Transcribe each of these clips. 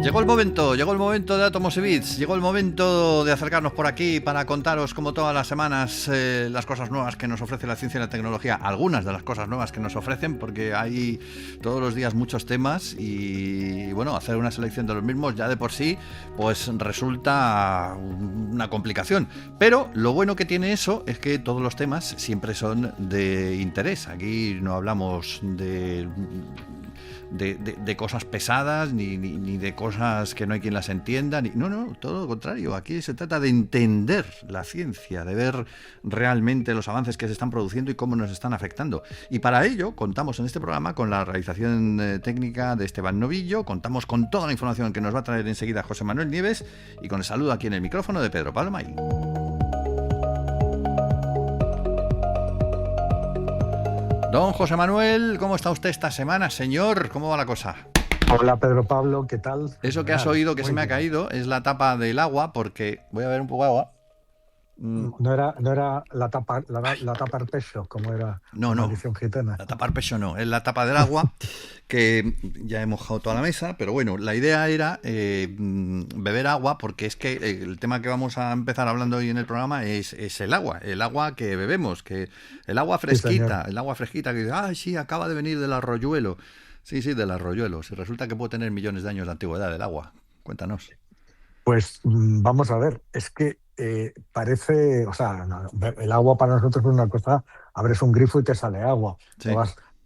Llegó el momento de Átomos y Bits, llegó el momento de acercarnos por aquí para contaros, como todas las semanas, las cosas nuevas que nos ofrece la ciencia y la tecnología, algunas de las cosas nuevas que nos ofrecen, porque hay todos los días muchos temas y, bueno, hacer una selección de los mismos ya de por sí, pues resulta una complicación. Pero lo bueno que tiene eso es que todos los temas siempre son de interés. Aquí no hablamos de cosas pesadas ni de cosas que no hay quien las entienda, no, todo lo contrario. Aquí se trata de entender la ciencia, de ver realmente los avances que se están produciendo y cómo nos están afectando. Y para ello contamos en este programa con la realización técnica de Esteban Novillo, contamos con toda la información que nos va a traer enseguida José Manuel Nieves y con el saludo aquí en el micrófono de Pedro Pablo May. Don José Manuel, ¿cómo está usted esta semana, señor? ¿Cómo va la cosa? Hola, Pedro Pablo, ¿qué tal? Eso que has oído que se me ha caído es la tapa del agua, porque voy a ver un poco de agua. No era la tapa al pecho, como era no, la maldición gitana. La tapa al pecho no, es la tapa del agua, que ya he mojado toda la mesa, pero bueno, la idea era beber agua, porque es que el tema que vamos a empezar hablando hoy en el programa es el agua que bebemos, que el agua fresquita, que dice, sí, acaba de venir del arroyuelo. Sí, del arroyuelo. Si resulta que puede tener millones de años de antigüedad el agua. Cuéntanos. Pues vamos a ver, es que parece, o sea, el agua para nosotros es una cosa, abres un grifo y te sale agua. Sí.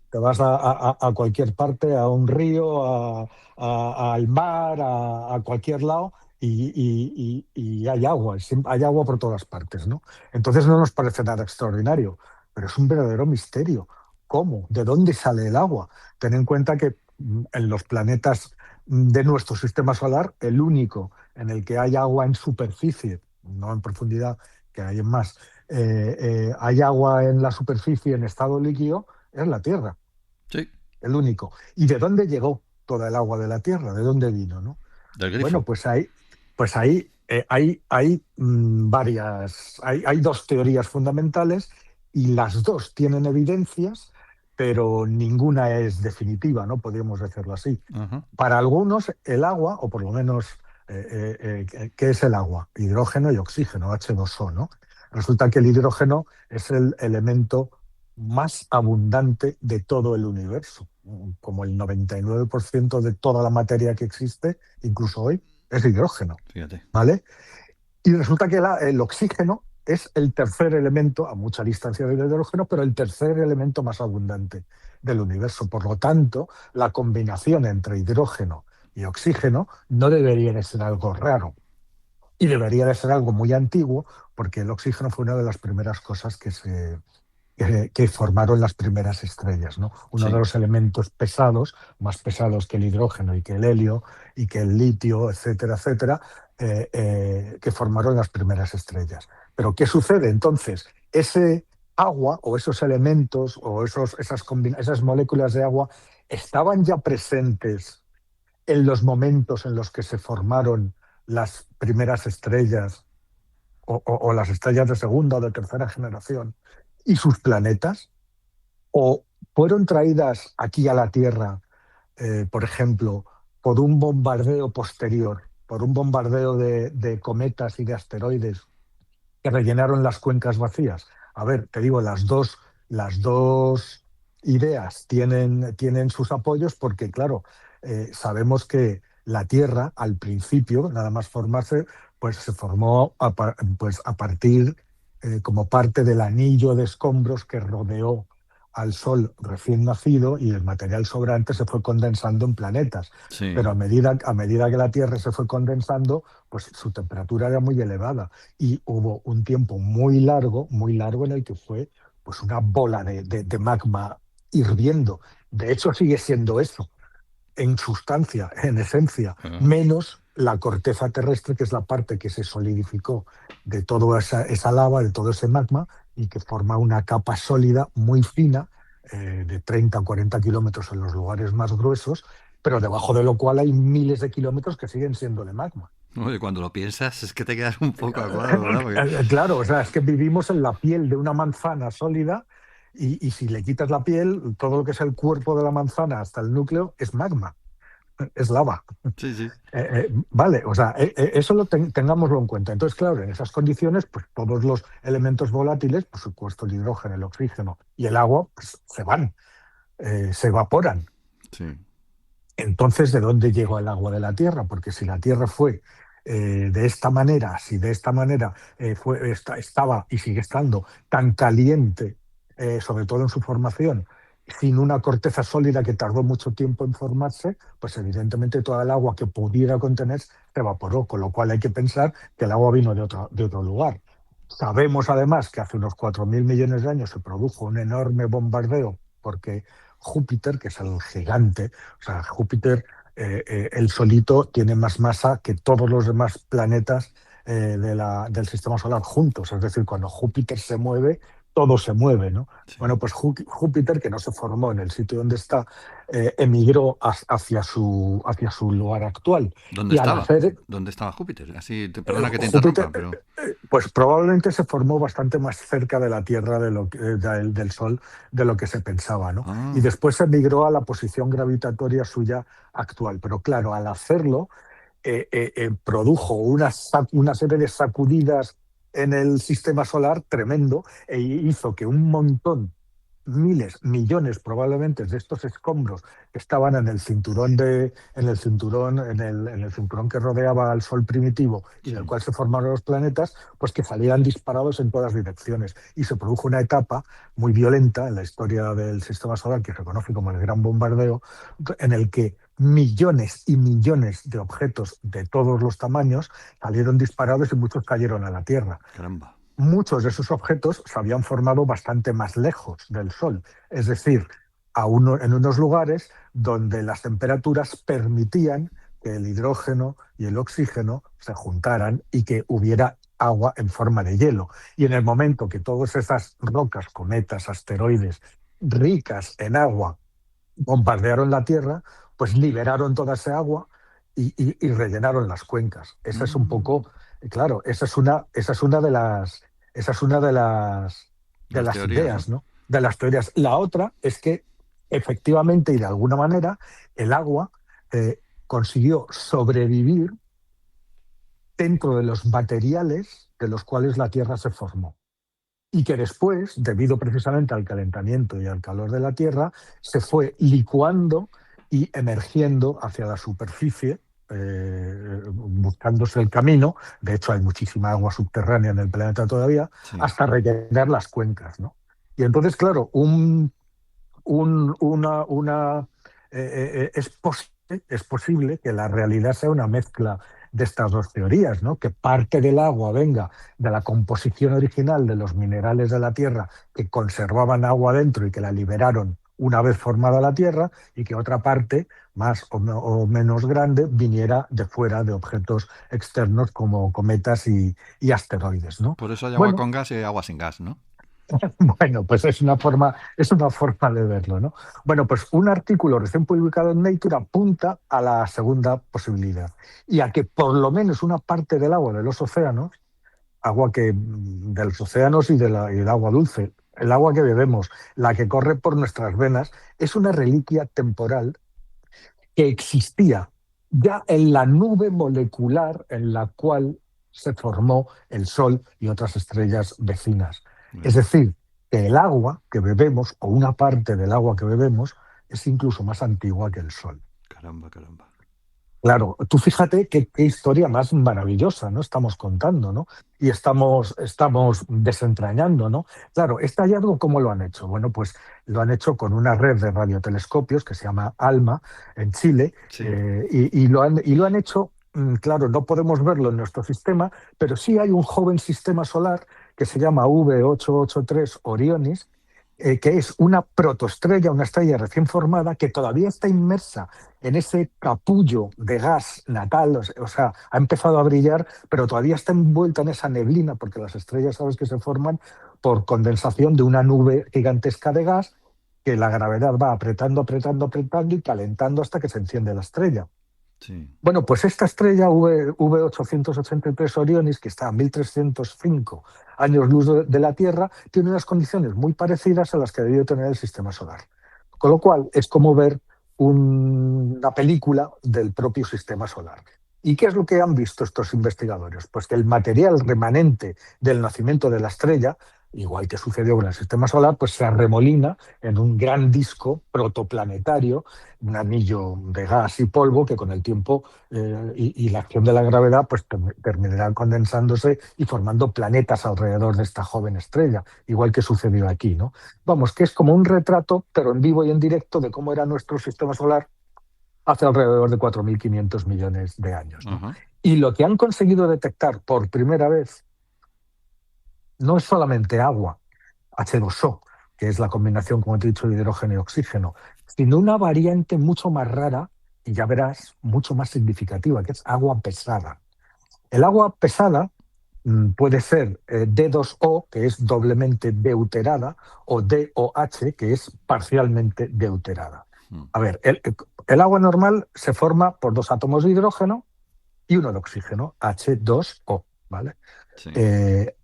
Te vas a cualquier parte, a un río, al mar, a cualquier lado, y hay agua, hay agua por todas partes, ¿no? Entonces no nos parece nada extraordinario, pero es un verdadero misterio. ¿Cómo? ¿De dónde sale el agua? Ten en cuenta que en los planetas de nuestro sistema solar, el único en el que hay agua en superficie, no en profundidad, que hay en más, hay agua en la superficie en estado líquido, es la Tierra. Sí. El único. ¿Y de dónde llegó toda el agua de la Tierra? ¿De dónde vino, no? Del grifo. Bueno, pues ahí hay varias, hay dos teorías fundamentales y las dos tienen evidencias, pero ninguna es definitiva, ¿no? Podríamos decirlo así. Uh-huh. Para algunos, el agua, o por lo menos, ¿qué es el agua? Hidrógeno y oxígeno, H2O, ¿no? Resulta que el hidrógeno es el elemento más abundante de todo el universo. Como el 99% de toda la materia que existe, incluso hoy, es hidrógeno. Fíjate. ¿Vale? Y resulta que el oxígeno es el tercer elemento, a mucha distancia del hidrógeno, pero el tercer elemento más abundante del universo. Por lo tanto, la combinación entre hidrógeno y oxígeno no debería de ser algo raro. Y debería de ser algo muy antiguo, porque el oxígeno fue una de las primeras cosas que formaron las primeras estrellas, ¿no? Uno de los elementos pesados, más pesados que el hidrógeno y que el helio y que el litio, etcétera, etcétera, que formaron las primeras estrellas. Pero ¿qué sucede? Entonces, ese agua o esos elementos o esas moléculas de agua estaban ya presentes en los momentos en los que se formaron las primeras estrellas o las estrellas de segunda o de tercera generación y sus planetas, o fueron traídas aquí a la Tierra, por ejemplo, por un bombardeo posterior, por un bombardeo de cometas y de asteroides que rellenaron las cuencas vacías. A ver, te digo, las dos ideas tienen sus apoyos porque, claro, sabemos que la Tierra, al principio, nada más formarse, pues se formó a partir como parte del anillo de escombros que rodeó al Sol recién nacido, y el material sobrante se fue condensando en planetas. Sí. Pero a medida que la Tierra se fue condensando, pues su temperatura era muy elevada y hubo un tiempo muy largo en el que fue pues una bola de magma hirviendo. De hecho, sigue siendo eso, en sustancia, en esencia, menos la corteza terrestre, que es la parte que se solidificó de toda esa lava, de todo ese magma, y que forma una capa sólida muy fina, de 30 o 40 kilómetros en los lugares más gruesos, pero debajo de lo cual hay miles de kilómetros que siguen siendo de magma. Oye, cuando lo piensas es que te quedas un poco acuadrado, ¿verdad? Porque... Claro, o sea, es que vivimos en la piel de una manzana sólida y si le quitas la piel, todo lo que es el cuerpo de la manzana hasta el núcleo es magma. es lava. Sí, sí. Vale, o sea, eso tengámoslo en cuenta. Entonces, claro, en esas condiciones, pues todos los elementos volátiles, por supuesto el hidrógeno, el oxígeno y el agua, pues se van, se evaporan. Sí. Entonces, ¿de dónde llegó el agua de la Tierra? Porque si la Tierra fue de esta manera, si de esta manera estaba y sigue estando tan caliente, sobre todo en su formación, sin una corteza sólida que tardó mucho tiempo en formarse, pues evidentemente toda el agua que pudiera contener se evaporó, con lo cual hay que pensar que el agua vino de otro lugar. Sabemos además que hace unos 4.000 millones de años se produjo un enorme bombardeo porque Júpiter, que es el gigante, o sea, Júpiter, el solito, tiene más masa que todos los demás planetas del sistema solar juntos. Es decir, cuando Júpiter se mueve, todo se mueve, ¿no? Sí. Bueno, pues Júpiter, que no se formó en el sitio donde está, emigró hacia su lugar actual. ¿Dónde Y al estaba? hacer ¿Dónde estaba Júpiter? Así, perdona que te Júpiter, interrumpa, pero... pues probablemente se formó bastante más cerca de la Tierra del Sol de lo que se pensaba, ¿no? Y Ah, después se migró a la posición gravitatoria suya actual. Pero claro, al hacerlo, produjo una serie de sacudidas en el sistema solar tremendo e hizo que un montón, miles, millones probablemente de estos escombros que estaban en el cinturón en el cinturón que rodeaba al Sol primitivo y del sí. cual se formaron los planetas, pues que salieran disparados en todas direcciones. Y se produjo una etapa muy violenta en la historia del sistema solar que se conoce como el Gran Bombardeo, en el que millones y millones de objetos de todos los tamaños salieron disparados y muchos cayeron a la Tierra. Caramba. Muchos de esos objetos se habían formado bastante más lejos del Sol, es decir, en unos lugares donde las temperaturas permitían que el hidrógeno y el oxígeno se juntaran y que hubiera agua en forma de hielo. Y en el momento que todas esas rocas, cometas, asteroides ricas en agua bombardearon la Tierra, pues liberaron toda esa agua y rellenaron las cuencas. Esa es un Mm, poco, claro, esa es una de las las teorías, ¿no? ideas, ¿no? De las teorías. La otra es que efectivamente y de alguna manera el agua consiguió sobrevivir dentro de los materiales de los cuales la Tierra se formó y que después, debido precisamente al calentamiento y al calor de la Tierra, se fue licuando y emergiendo hacia la superficie, buscándose el camino. De hecho, hay muchísima agua subterránea en el planeta todavía, Sí. hasta rellenar las cuencas, ¿no? Y entonces, claro, un- una, es posible que la realidad sea una mezcla de estas dos teorías, ¿no? Que parte del agua venga de la composición original de los minerales de la Tierra que conservaban agua dentro y que la liberaron una vez formada la Tierra, y que otra parte, más o menos grande, viniera de fuera, de objetos externos como cometas y asteroides, ¿no? Por eso hay agua Bueno, con gas y hay agua sin gas, ¿no? bueno, pues es una forma de verlo, ¿no? Bueno, pues un artículo recién publicado en Nature apunta a la segunda posibilidad y a que por lo menos una parte del agua de los océanos, de los océanos y del agua dulce, el agua que bebemos, la que corre por nuestras venas, es una reliquia temporal que existía ya en la nube molecular en la cual se formó el Sol y otras estrellas vecinas. Es Ya. decir, que el agua que bebemos, o una parte del agua que bebemos, es incluso más antigua que el Sol. Caramba, caramba. Claro, tú fíjate qué historia más maravillosa, ¿no? Estamos contando, ¿no? Y estamos desentrañando, ¿no? Claro, este hallazgo, ¿cómo lo han hecho? Bueno, pues lo han hecho con una red de radiotelescopios que se llama ALMA en Chile, Sí. y lo han hecho, claro, no podemos verlo en nuestro sistema, pero sí hay un joven sistema solar que se llama V883 Orionis, que es una protoestrella, una estrella recién formada que todavía está inmersa en ese capullo de gas natal, o sea, ha empezado a brillar, pero todavía está envuelta en esa neblina, porque las estrellas, sabes que se forman por condensación de una nube gigantesca de gas que la gravedad va apretando, apretando, apretando y calentando hasta que se enciende la estrella. Sí. Bueno, pues esta estrella V883 Orionis, que está a 1.305 años luz de la Tierra, tiene unas condiciones muy parecidas a las que debió tener el sistema solar. Con lo cual, es como ver una película del propio sistema solar. ¿Y qué es lo que han visto estos investigadores? Pues que el material remanente del nacimiento de la estrella, igual que sucedió con el sistema solar, pues se arremolina en un gran disco protoplanetario, un anillo de gas y polvo que con el tiempo y la acción de la gravedad pues terminarán condensándose y formando planetas alrededor de esta joven estrella, igual que sucedió aquí, ¿no? Vamos, que es como un retrato, pero en vivo y en directo, de cómo era nuestro sistema solar hace alrededor de 4.500 millones de años, ¿no? Ajá. Y lo que han conseguido detectar por primera vez no es solamente agua, H2O, que es la combinación, como te he dicho, de hidrógeno y oxígeno, sino una variante mucho más rara y ya verás, mucho más significativa, que es agua pesada. El agua pesada puede ser D2O, que es doblemente deuterada, o DOH, que es parcialmente deuterada. A ver, el agua normal se forma por dos átomos de hidrógeno y uno de oxígeno, H2O, ¿vale? Sí.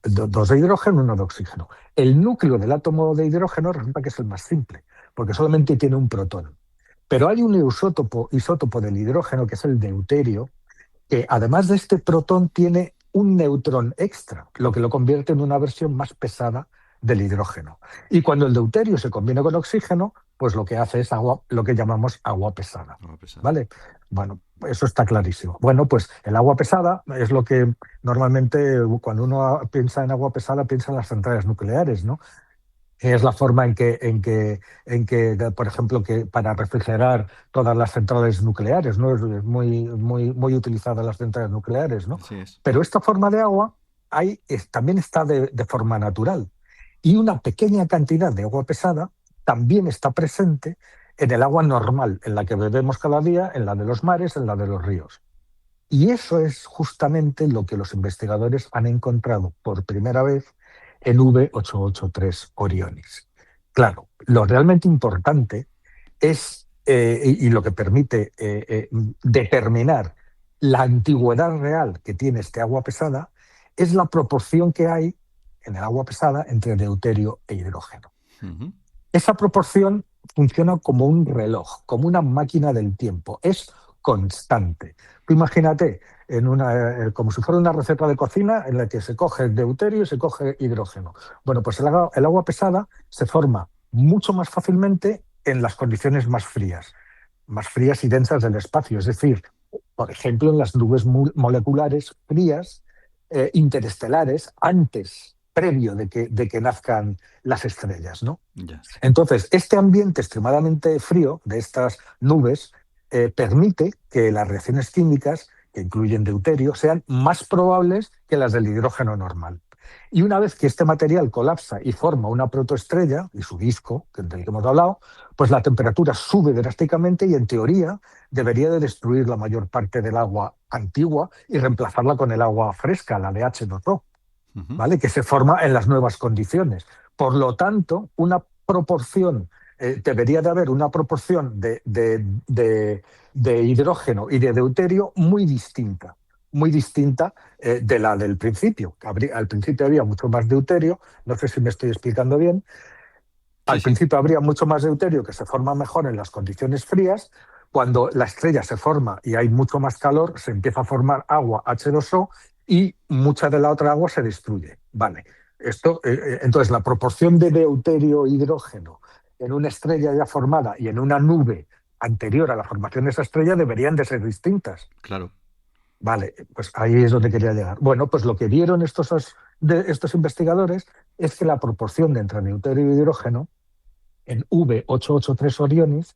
Dos de hidrógeno, uno de oxígeno. El núcleo del átomo de hidrógeno resulta que es el más simple, porque solamente tiene un protón. Pero hay un isótopo del hidrógeno, que es el deuterio, que además de este protón tiene un neutrón extra, lo que lo convierte en una versión más pesada del hidrógeno. Y cuando el deuterio se combina con oxígeno, pues lo que hace es agua, lo que llamamos agua pesada. Agua pesada. ¿Vale? Bueno, eso está clarísimo. Bueno, pues el agua pesada es lo que normalmente cuando uno piensa en agua pesada piensa en las centrales nucleares, ¿no? Es la forma en que, por ejemplo, que para refrigerar todas las centrales nucleares, ¿no? Es muy utilizada las centrales nucleares, ¿no? Así es. Pero esta forma de agua también está de forma natural. Y una pequeña cantidad de agua pesada también está presente en el agua normal, en la que bebemos cada día, en la de los mares, en la de los ríos. Y eso es justamente lo que los investigadores han encontrado por primera vez en V883 Orionis. Claro, lo realmente importante es, y lo que permite determinar la antigüedad real que tiene este agua pesada, es la proporción que hay en el agua pesada entre deuterio e hidrógeno. Ujú. Esa proporción funciona como un reloj, como una máquina del tiempo. Es constante. Tú imagínate como si fuera una receta de cocina en la que se coge deuterio y se coge hidrógeno. Bueno, pues el agua pesada se forma mucho más fácilmente en las condiciones más frías y densas del espacio. Es decir, por ejemplo, en las nubes moleculares frías interestelares previo de que nazcan las estrellas, ¿no? Ya. Entonces, este ambiente extremadamente frío de estas nubes permite que las reacciones químicas, que incluyen deuterio, sean más probables que las del hidrógeno normal. Y una vez que este material colapsa y forma una protoestrella y su disco, del que hemos hablado, pues la temperatura sube drásticamente y en teoría debería de destruir la mayor parte del agua antigua y reemplazarla con el agua fresca, la de H2O. Ujú. ¿Vale? Que se forma en las nuevas condiciones. Por lo tanto, debería de haber una proporción de hidrógeno y de deuterio muy distinta de la del principio. Al principio había mucho más deuterio, no sé si me estoy explicando bien. Sí, Al sí. principio habría mucho más deuterio que se forma mejor en las condiciones frías. Cuando la estrella se forma y hay mucho más calor, se empieza a formar agua H2O y mucha de la otra agua se destruye. Vale. Entonces, la proporción de deuterio-hidrógeno en una estrella ya formada y en una nube anterior a la formación de esa estrella deberían de ser distintas. Claro. Vale, pues ahí es donde quería llegar. Bueno, pues lo que vieron estos investigadores es que la proporción de entre deuterio y hidrógeno en V883 Orionis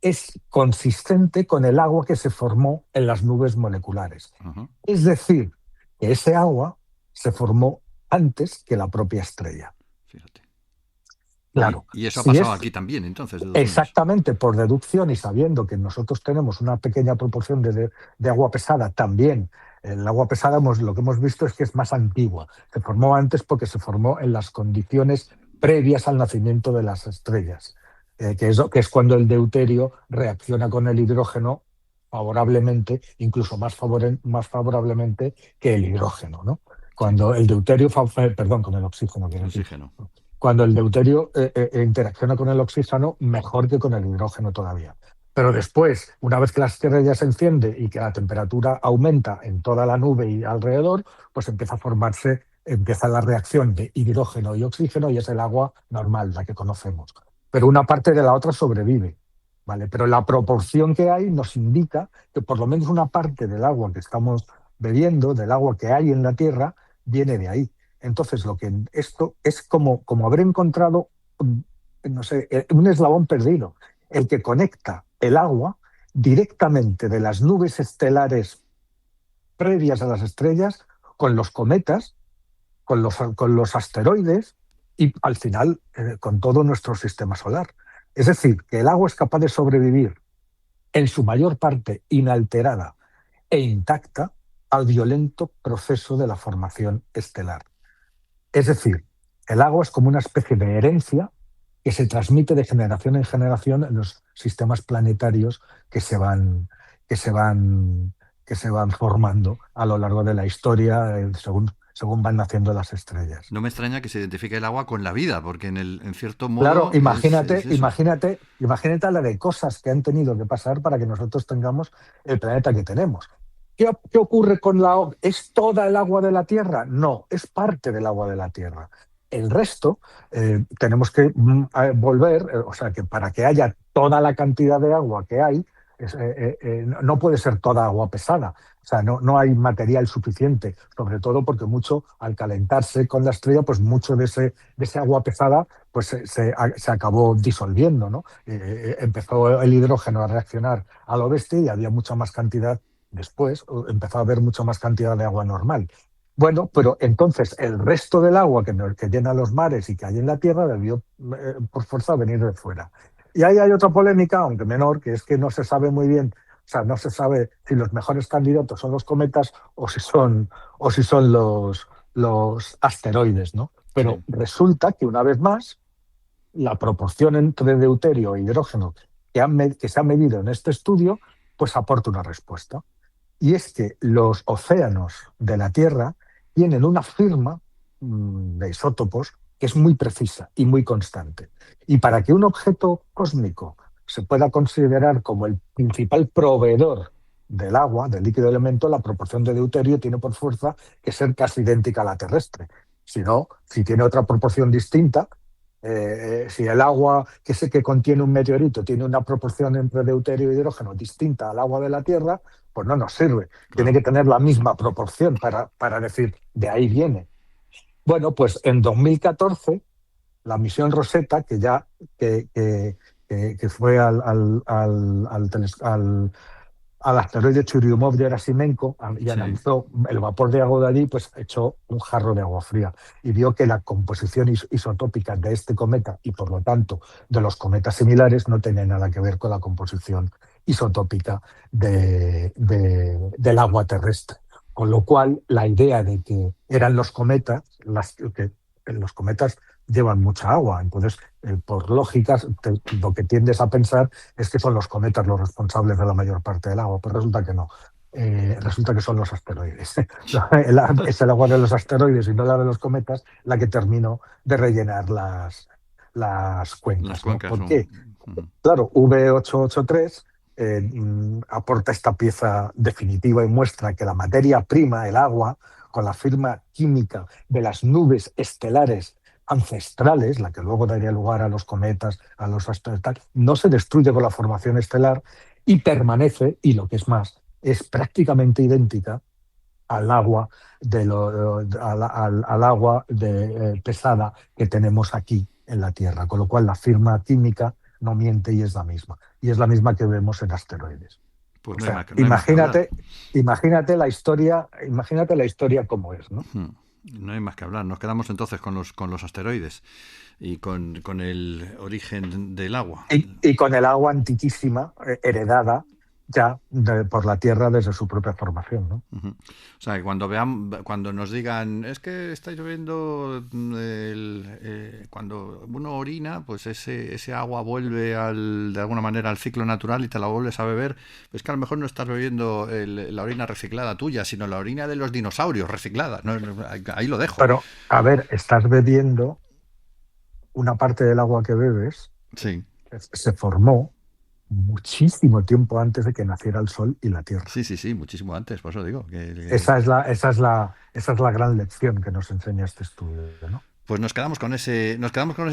es consistente con el agua que se formó en las nubes moleculares. Ajá. Es decir, que ese agua se formó antes que la propia estrella. Fíjate. Claro, Y eso ha si pasado es aquí también, entonces, deducimos. exactamente por deducción y sabiendo que nosotros tenemos una pequeña proporción de agua pesada también, el agua pesada lo que hemos visto es que es más antigua. Se formó antes porque se formó en las condiciones previas al nacimiento de las estrellas, que es cuando el deuterio reacciona con el hidrógeno favorablemente, incluso más favorablemente que el hidrógeno, ¿no? Sí. Cuando el deuterio, perdón, con el oxígeno, quiero decir, Oxígeno. cuando el deuterio interacciona con el oxígeno mejor que con el hidrógeno todavía. Pero después, una vez que la estrella se enciende y que la temperatura aumenta en toda la nube y alrededor, pues empieza a formarse, empieza la reacción de hidrógeno y oxígeno y es el agua normal, la que conocemos. Pero una parte de la otra sobrevive, ¿vale? Pero la proporción que hay nos indica que por lo menos una parte del agua que estamos bebiendo, del agua que hay en la Tierra, viene de ahí. Entonces, lo que esto es como haber encontrado, no sé, un eslabón perdido, el que conecta el agua directamente de las nubes estelares previas a las estrellas con los cometas, con los asteroides y al final con todo nuestro sistema solar. Es decir, que el agua es capaz de sobrevivir en su mayor parte inalterada e intacta al violento proceso de la formación estelar. Es decir, el agua es como una especie de herencia que se transmite de generación en generación en los sistemas planetarios que se van, que se van, que se van formando a lo largo de la historia, según van naciendo las estrellas. No me extraña que se identifique el agua con la vida, porque en cierto Claro, modo es imagínate, eso. imagínate la de cosas que han tenido que pasar para que nosotros tengamos el planeta que tenemos. ¿Qué ocurre con la agua? ¿Es toda el agua de la Tierra? No, es parte del agua de la Tierra. El resto tenemos que volver, o sea, que para que haya toda la cantidad de agua que hay, no puede ser toda agua pesada. O sea, no hay material suficiente, sobre todo porque mucho, al calentarse con la estrella, pues mucho de ese agua pesada pues se acabó disolviendo, ¿no? Empezó el hidrógeno a reaccionar a lo bestia y había mucha más cantidad después, empezó a haber mucha más cantidad de agua normal. Bueno, pero entonces el resto del agua que llena los mares y que hay en la Tierra debió por fuerza venir de fuera. Y ahí hay otra polémica, aunque menor, que es que no se sabe muy bien, o sea, no se sabe si los mejores candidatos son los cometas o si son los asteroides, ¿no? Pero Sí. resulta que una vez más la proporción entre deuterio e hidrógeno que se ha medido en este estudio, pues aporta una respuesta. Y es que los océanos de la Tierra tienen una firma de isótopos que es muy precisa y muy constante. Y para que un objeto cósmico se pueda considerar como el principal proveedor del agua, del líquido elemento, la proporción de deuterio tiene por fuerza que ser casi idéntica a la terrestre. Si no, si tiene otra proporción distinta, si el agua que contiene un meteorito tiene una proporción entre deuterio e hidrógeno distinta al agua de la Tierra, pues no nos sirve. Tiene Claro. que tener la misma proporción para decir, de ahí viene. Bueno, pues en 2014, la misión Rosetta, que fue al asteroide Churyumov-Gerasimenko y Sí. analizó el vapor de agua de allí, pues echó un jarro de agua fría y vio que la composición isotópica de este cometa y por lo tanto de los cometas similares no tenía nada que ver con la composición isotópica del agua terrestre. Con lo cual, la idea de que eran los cometas, que los cometas llevan mucha agua, entonces, por lógica, lo que tiendes a pensar es que son los cometas los responsables de la mayor parte del agua, pero resulta que no. Resulta que son los asteroides. Es el agua de los asteroides y no la de los cometas la que terminó de rellenar las Las cuencas, ¿no? cuencas ¿Por son. qué? Claro, V883 aporta esta pieza definitiva y muestra que la materia prima, el agua, con la firma química de las nubes estelares ancestrales, la que luego daría lugar a los cometas, a los asteroides, no se destruye con la formación estelar y permanece, y lo que es más, es prácticamente idéntica al agua, al agua pesada que tenemos aquí en la Tierra, con lo cual la firma química no miente y es la misma. Y es la misma que vemos en asteroides. Pues O no hay sea, más, no hay más que hablar. imagínate la historia como es, ¿no? No hay más que hablar. Nos quedamos entonces con los asteroides y con el origen del agua. Y con el agua antiquísima, heredada ya por la Tierra desde su propia formación, ¿no? O sea, que cuando nos digan, es que está lloviendo, cuando uno orina, pues ese agua vuelve de alguna manera al ciclo natural y te la vuelves a beber. Pues que a lo mejor no estás bebiendo la orina reciclada tuya, sino la orina de los dinosaurios reciclada. Ahí lo dejo. Pero, a ver, estás bebiendo una parte del agua que bebes, Sí. se formó muchísimo tiempo antes de que naciera el Sol y la Tierra. Sí, sí, sí, muchísimo antes, por eso digo. Esa es la gran lección que nos enseña este estudio, ¿no? Pues nos quedamos con ese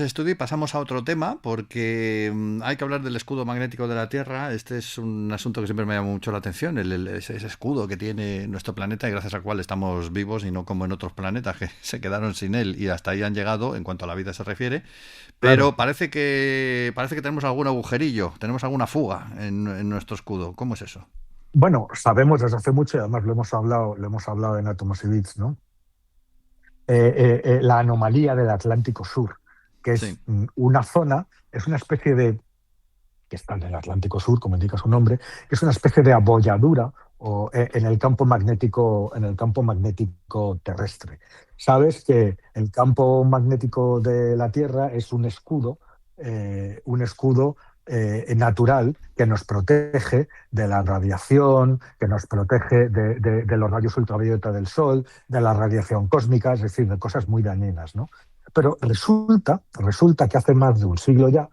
estudio y pasamos a otro tema, porque hay que hablar del escudo magnético de la Tierra. Este es un asunto que siempre me llama mucho la atención, ese escudo que tiene nuestro planeta y gracias al cual estamos vivos y no como en otros planetas que se quedaron sin él y hasta ahí han llegado en cuanto a la vida se refiere. Claro. Pero parece que tenemos algún agujerillo, tenemos alguna fuga en nuestro escudo. ¿Cómo es eso? Bueno, sabemos desde hace mucho, y además lo hemos hablado en Átomos y Bits, ¿no? La anomalía del Atlántico Sur, que Sí. es una zona, es una especie de, que está en el Atlántico Sur, como indica su nombre, que es una especie de abolladura en el campo magnético terrestre. Sabes que el campo magnético de la Tierra es un escudo natural que nos protege de la radiación, que nos protege de los rayos ultravioleta del Sol, de la radiación cósmica, es decir, de cosas muy dañinas, ¿no? Pero resulta que hace más de un siglo ya,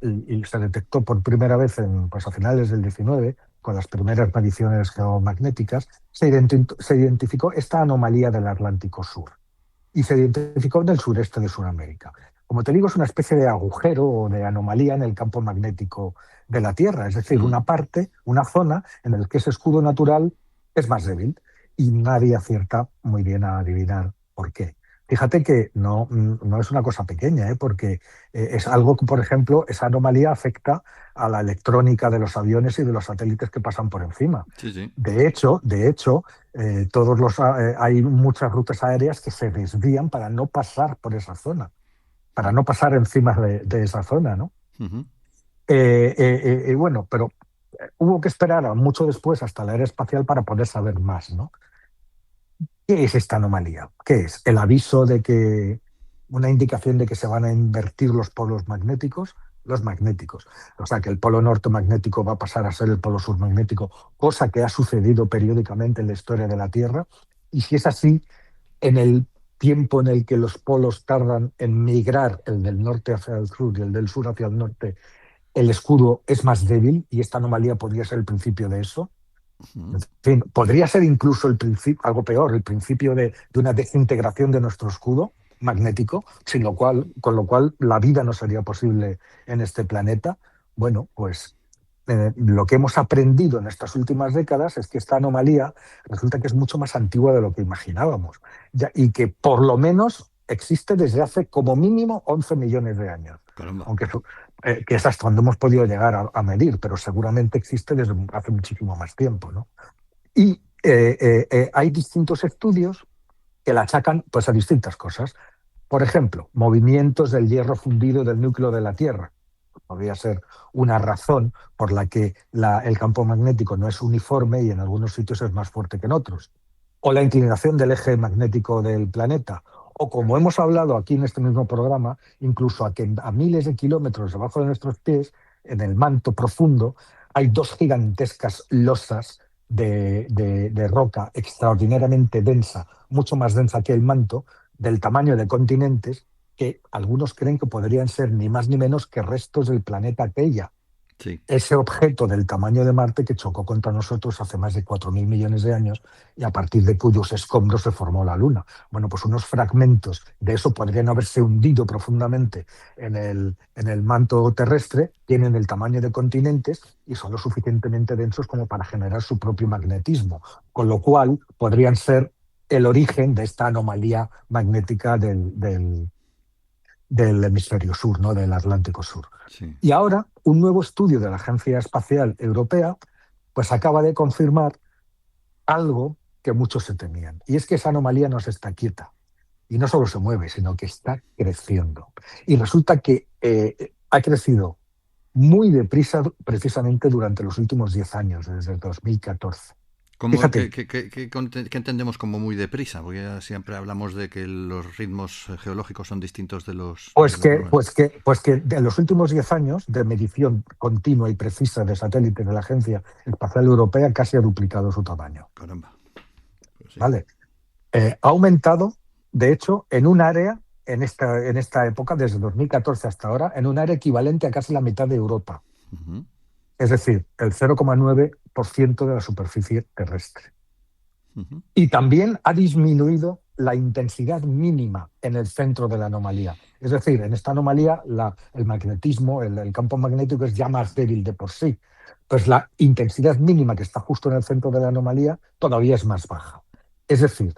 y se detectó por primera vez pues a finales del 19, con las primeras mediciones geomagnéticas, se identificó esta anomalía del Atlántico Sur y se identificó en el sureste de Sudamérica. Como te digo, es una especie de agujero o de anomalía en el campo magnético de la Tierra, es decir, Mm. una zona en la que ese escudo natural es más débil y nadie acierta muy bien a adivinar por qué. Fíjate que no es una cosa pequeña, porque es algo que, por ejemplo, esa anomalía afecta a la electrónica de los aviones y de los satélites que pasan por encima. Sí, sí. De hecho, hay muchas rutas aéreas que se desvían para no pasar por esa zona, para no pasar encima de esa zona, ¿no? Ujú. Bueno, pero hubo que esperar a mucho después hasta la era espacial para poder saber más, ¿no? ¿Qué es esta anomalía? ¿Qué es? ¿El aviso de que, una indicación de que se van a invertir los polos magnéticos? Los magnéticos. O sea, que el polo norte magnético va a pasar a ser el polo sur magnético, cosa que ha sucedido periódicamente en la historia de la Tierra. Y si es así, en el tiempo en el que los polos tardan en migrar, el del norte hacia el sur y el del sur hacia el norte, el escudo es más débil y esta anomalía podría ser el principio de eso. Ujú. En fin, podría ser incluso el principio, algo peor, el principio de una desintegración de nuestro escudo magnético, con lo cual la vida no sería posible en este planeta. Bueno, pues lo que hemos aprendido en estas últimas décadas es que esta anomalía resulta que es mucho más antigua de lo que imaginábamos, y que por lo menos existe desde hace como mínimo 11 millones de años, Caramba. aunque que es hasta donde hemos podido llegar a medir, pero seguramente existe desde hace muchísimo más tiempo, ¿no? Y hay distintos estudios que la achacan, pues, a distintas cosas. Por ejemplo, movimientos del hierro fundido del núcleo de la Tierra. Podría ser una razón por la que el campo magnético no es uniforme y en algunos sitios es más fuerte que en otros. O la inclinación del eje magnético del planeta. O, como hemos hablado aquí en este mismo programa, incluso a miles de kilómetros debajo de nuestros pies, en el manto profundo, hay dos gigantescas losas de roca extraordinariamente densa, mucho más densa que el manto, del tamaño de continentes, que algunos creen que podrían ser ni más ni menos que restos del planeta Theia, Sí. ese objeto del tamaño de Marte que chocó contra nosotros hace más de 4.000 millones de años y a partir de cuyos escombros se formó la Luna. Bueno, pues unos fragmentos de eso podrían haberse hundido profundamente en el manto terrestre, tienen el tamaño de continentes y son lo suficientemente densos como para generar su propio magnetismo, con lo cual podrían ser el origen de esta anomalía magnética del hemisferio sur, ¿no? Del Atlántico Sur. Sí. Y ahora, un nuevo estudio de la Agencia Espacial Europea pues acaba de confirmar algo que muchos se temían, y es que esa anomalía no se está quieta, y no solo se mueve, sino que está creciendo. Y resulta que ha crecido muy deprisa precisamente durante los últimos 10 años, desde el 2014. ¿Cómo, Fíjate, qué entendemos como muy deprisa? Porque ya siempre hablamos de que los ritmos geológicos son distintos Pues de los que, normales. pues que, pues que en los últimos 10 años de medición continua y precisa de satélites de la Agencia Espacial Europea casi ha duplicado su tamaño. Caramba. Pues sí. ¿Vale? Ha aumentado, de hecho, en un área, en esta época, desde 2014 hasta ahora, en un área equivalente a casi la mitad de Europa. Ujú. es decir, el 0,9% de la superficie terrestre. Ujú. Y también ha disminuido la intensidad mínima en el centro de la anomalía. Es decir, en esta anomalía el magnetismo, el campo magnético es ya más débil de por sí. Pues la intensidad mínima que está justo en el centro de la anomalía todavía es más baja. Es decir,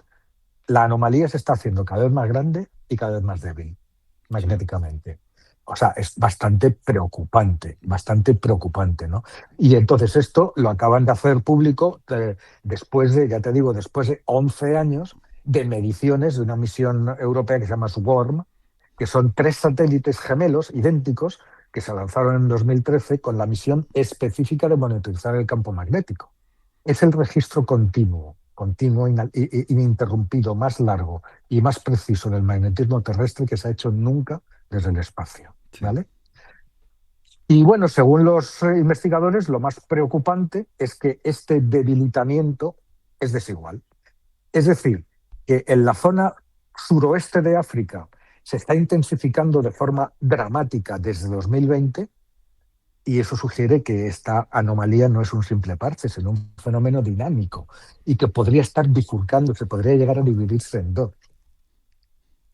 la anomalía se está haciendo cada vez más grande y cada vez más débil Sí. magnéticamente. O sea, es bastante preocupante, ¿no? Y entonces esto lo acaban de hacer público después de, ya te digo, después de 11 años de mediciones de una misión europea que se llama SWORM, que son 3 satélites gemelos idénticos que se lanzaron en 2013 con la misión específica de monitorizar el campo magnético. Es el registro continuo, ininterrumpido, más largo y más preciso del magnetismo terrestre que se ha hecho nunca desde el espacio. Sí. ¿Vale? Y bueno, según los investigadores, lo más preocupante es que este debilitamiento es desigual. Es decir, que en la zona suroeste de África se está intensificando de forma dramática desde 2020 y eso sugiere que esta anomalía no es un simple parche, sino un fenómeno dinámico y que podría estar bifurcando, se podría llegar a dividirse en dos,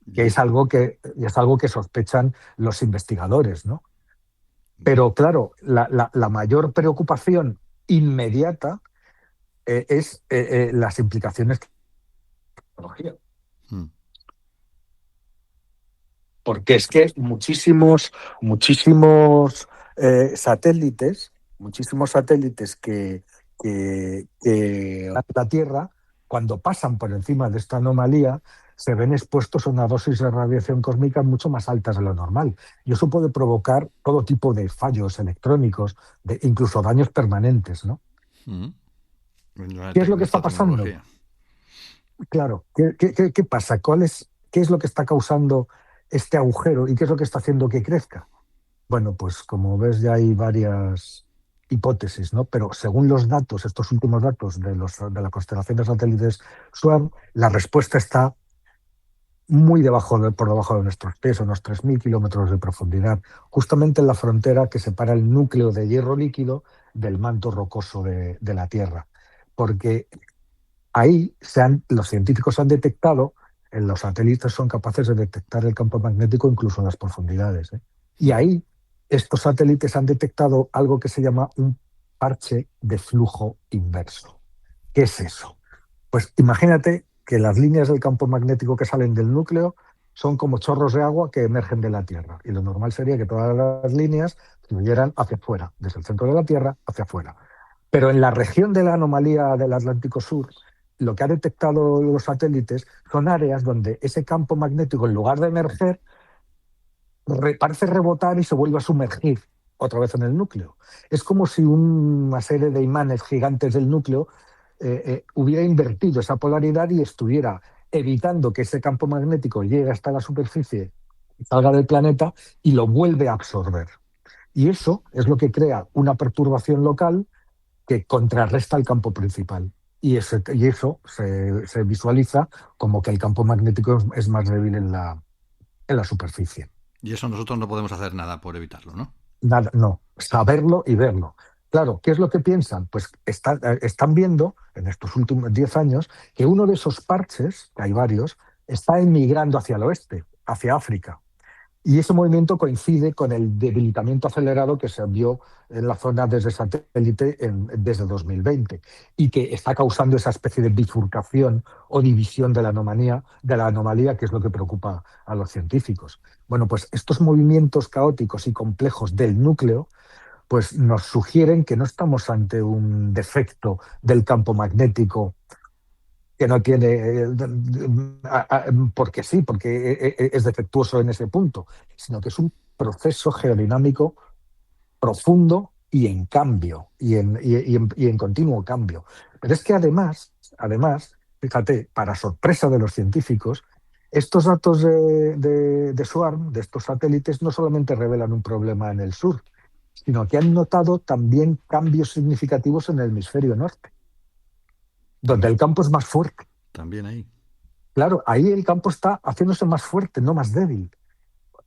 que Ya. es algo que sospechan los investigadores, ¿no? Pero claro, la mayor preocupación inmediata es las implicaciones de la tecnología. Mm. Porque es que muchísimos satélites que la Tierra, cuando pasan por encima de esta anomalía, se ven expuestos a una dosis de radiación cósmica mucho más altas de lo normal. Y eso puede provocar todo tipo de fallos electrónicos, incluso daños permanentes, ¿no? Mm. ¿Qué es lo que está Esta pasando? tecnología. Claro, ¿qué pasa? ¿Qué es lo que está causando este agujero y qué es lo que está haciendo que crezca? Bueno, pues como ves ya hay varias hipótesis, ¿no? Pero según los datos, estos últimos datos de la constelación de satélites SWARM, la respuesta está por debajo de nuestros pies, unos 3.000 kilómetros de profundidad, justamente en la frontera que separa el núcleo de hierro líquido del manto rocoso de la Tierra. Porque ahí los científicos han detectado, los satélites son capaces de detectar el campo magnético incluso en las profundidades, ¿eh? Y Ujú. ahí estos satélites han detectado algo que se llama un parche de flujo inverso. ¿Qué es eso? Pues imagínate que las líneas del campo magnético que salen del núcleo son como chorros de agua que emergen de la Tierra. Y lo normal sería que todas las líneas fluyeran hacia afuera, desde el centro de la Tierra hacia afuera. Pero en la región de la anomalía del Atlántico Sur, lo que han detectado los satélites son áreas donde ese campo magnético, en lugar de emerger, parece rebotar y se vuelve a sumergir otra vez en el núcleo. Es como si una serie de imanes gigantes del núcleo hubiera invertido esa polaridad y estuviera evitando que ese campo magnético llegue hasta la superficie, salga del planeta y lo vuelve a absorber. Y eso es lo que crea una perturbación local que contrarresta el campo principal. Y eso se visualiza como que el campo magnético es más débil en la superficie. Y eso nosotros no podemos hacer nada por evitarlo, ¿no? Nada, no, saberlo y verlo. Claro, ¿qué es lo que piensan? Pues están viendo en estos últimos 10 años que uno de esos parches, que hay varios, está emigrando hacia el oeste, hacia África. Y ese movimiento coincide con el debilitamiento acelerado que se vio en la zona desde satélite desde 2020 y que está causando esa especie de bifurcación o división de la anomalía, que es lo que preocupa a los científicos. Bueno, pues estos movimientos caóticos y complejos del núcleo pues nos sugieren que no estamos ante un defecto del campo magnético que no tiene, porque sí, porque es defectuoso en ese punto, sino que es un proceso geodinámico profundo y en cambio, y en continuo cambio. Pero es que además, fíjate, para sorpresa de los científicos, estos datos de SWARM, de estos satélites, no solamente revelan un problema en el sur, sino que han notado también cambios significativos en el hemisferio norte, donde el También, campo es más fuerte. también ahí. Claro, ahí el campo está haciéndose más fuerte, no más débil.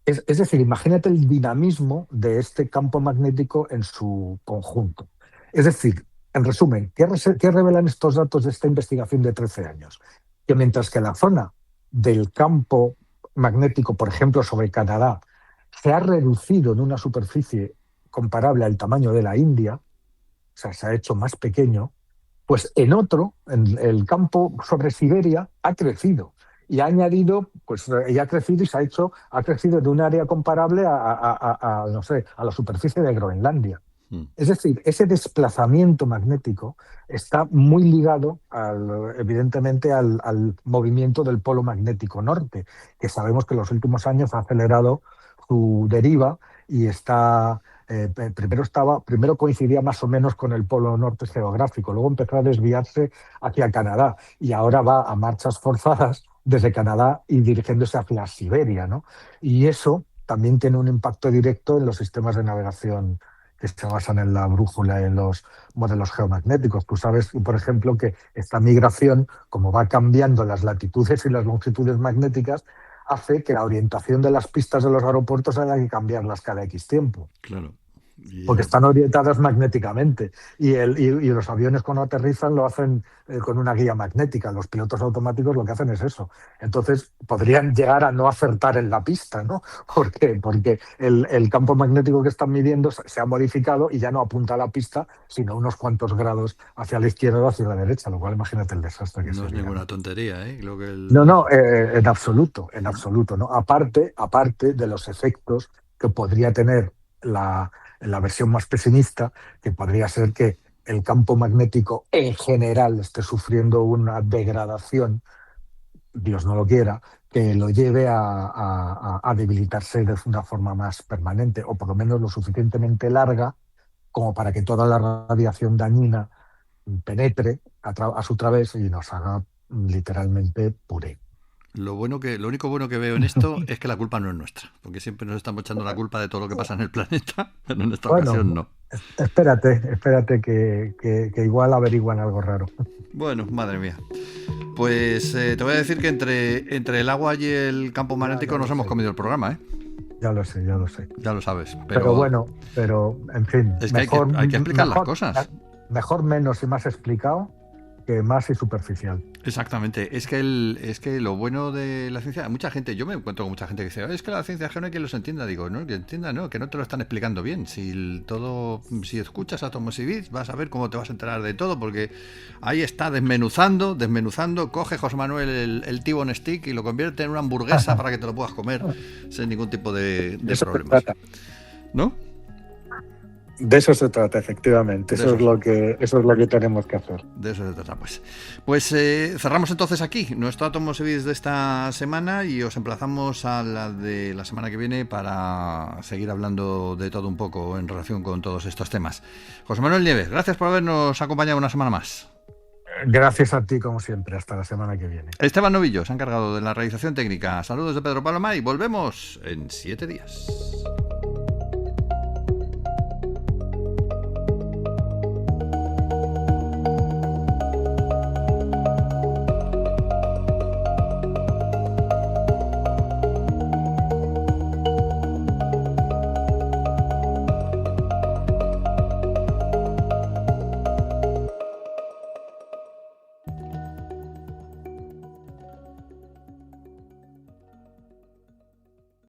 Es decir, imagínate el dinamismo de este campo magnético en su conjunto. Es decir, en resumen, ¿qué revelan estos datos de esta investigación de 13 años? Que mientras que la zona del campo magnético, por ejemplo, sobre Canadá, se ha reducido en una superficie comparable al tamaño de la India, o sea, se ha hecho más pequeño, pues en otro, en el campo sobre Siberia, ha crecido y ha añadido, pues y ha crecido y ha crecido de un área comparable no sé, a la superficie de Groenlandia. Mm. Es decir, ese desplazamiento magnético está muy ligado, evidentemente, al movimiento del polo magnético norte, que sabemos que en los últimos años ha acelerado su deriva y primero coincidía más o menos con el polo norte geográfico, luego empezó a desviarse hacia Canadá y ahora va a marchas forzadas desde Canadá y dirigiéndose hacia Siberia, ¿no? Y eso también tiene un impacto directo en los sistemas de navegación que se basan en la brújula y en los modelos geomagnéticos. Tú sabes, por ejemplo, que esta migración, como va cambiando las latitudes y las longitudes magnéticas, hace que la orientación de las pistas de los aeropuertos haya que cambiarlas cada X tiempo, Claro. Y porque eso, están orientadas magnéticamente. Y los aviones cuando aterrizan lo hacen con una guía magnética. Los pilotos automáticos lo que hacen es eso. Entonces podrían llegar a no acertar en la pista, ¿no? ¿Por qué? Porque el campo magnético que están midiendo se ha modificado y ya no apunta a la pista, sino unos cuantos grados hacia la izquierda o hacia la derecha, lo cual imagínate el desastre que no es sería, ninguna ¿no? tontería, ¿eh? Lo que No, el... no, en absoluto, ¿no? Aparte de los efectos que podría tener la versión más pesimista, que podría ser que el campo magnético en general esté sufriendo una degradación, Dios no lo quiera, que lo lleve a debilitarse de una forma más permanente, o por lo menos lo suficientemente larga como para que toda la radiación dañina penetre a su través y nos haga literalmente puré. Lo único bueno que veo en esto es que la culpa no es nuestra, porque siempre nos estamos echando la culpa de todo lo que pasa en el planeta, pero en esta ocasión Bueno, no. espérate que igual averiguan algo raro. Bueno, madre mía. Pues te voy a decir que entre el agua y el campo Ya magnético lo nos hemos sé, comido el programa, ¿eh? ya lo sé, ya lo sé. Ya lo sabes, Pero pero bueno, en fin, es que hay que explicar las cosas. mejor menos y más explicado que más y superficial. Exactamente, es que lo bueno de la ciencia, mucha gente, yo me encuentro con mucha gente que dice, es que la ciencia es que no hay quien los entienda, digo, no, que entienda, no, que no te lo están explicando bien, si escuchas a Tomás y Bits vas a ver cómo te vas a enterar de todo, porque ahí está desmenuzando, coge José Manuel el T-bone stick y lo convierte en una hamburguesa para que te lo puedas comer sin ningún tipo de Eso se problemas, trata. ¿no? De eso se trata, efectivamente. De eso. Eso es lo que tenemos que hacer. De eso se trata, pues. Pues cerramos entonces aquí nuestro Átomos y Bits de esta semana y os emplazamos a la de la semana que viene para seguir hablando de todo un poco en relación con todos estos temas. José Manuel Nieves, gracias por habernos acompañado una semana más. Gracias a ti, como siempre. Hasta la semana que viene. Esteban Novillo se ha encargado de la realización técnica. Saludos de Pedro Paloma y volvemos en 7 días.